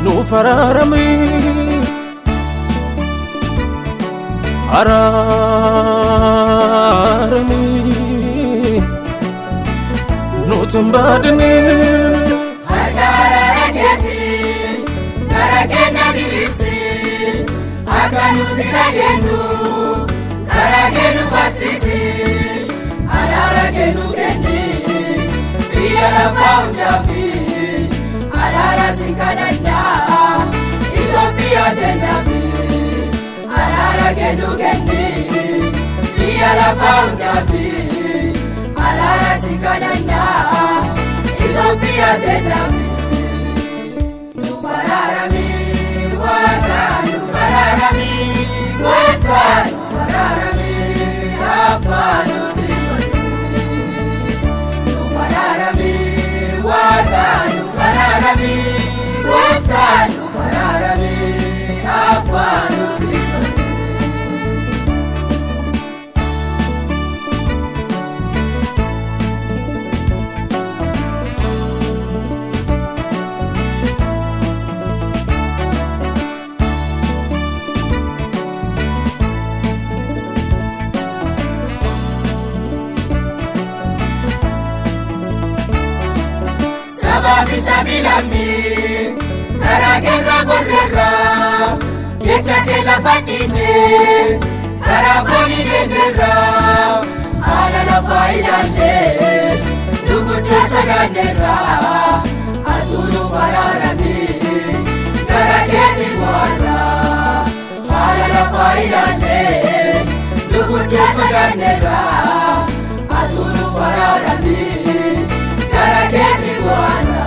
Nufararami ararami nutambadini hararageti karagena dirisi akanu diragenu karagenu basisi hararagenu geni biya la foundafi harara sikadanda Ethiopia denafi hararagenu geni biya la foundafi harara sikadanda Ethiopia denafi nufararami waka nufararami waka nufararami hapa nufararami waka nufararami waka nufararami hapa Bisa bilami karagerra gorrerra jecha ke la fadine karafoni dengerra ala la failale dugudda sadanera atulu fararami karagezi wara ala la failale dugudda sadanera atulu fararami karagezi wara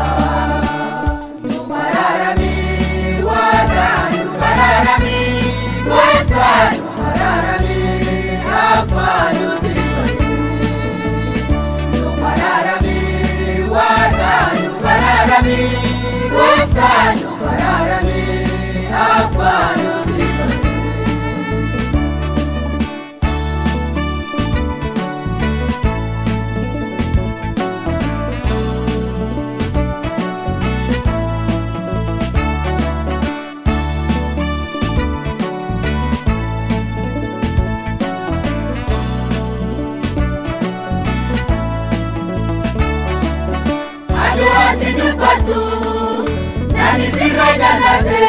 Nani sirra jalate,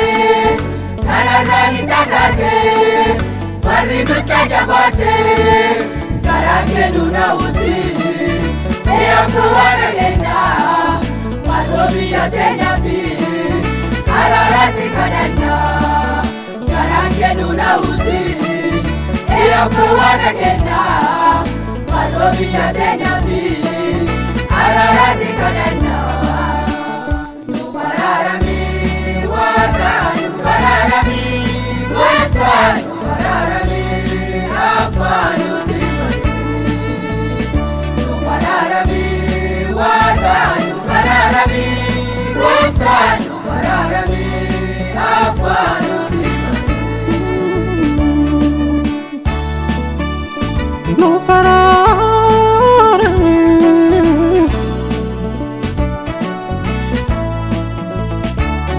kararani takate, warri dutta jabate, karagenu nauti, eamko waragenda, marobiya tenafi, kararasi kadanda, karagenu nauti, eamko waragenda, marobiya tenafi, kararasi kadanda. Nufararami waka nufararami waka nufararami hapa nufararami waka nufararami waka nufararami hapa nufararami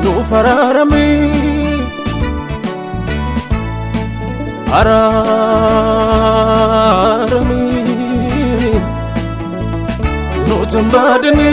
nufararami ararami nutambadini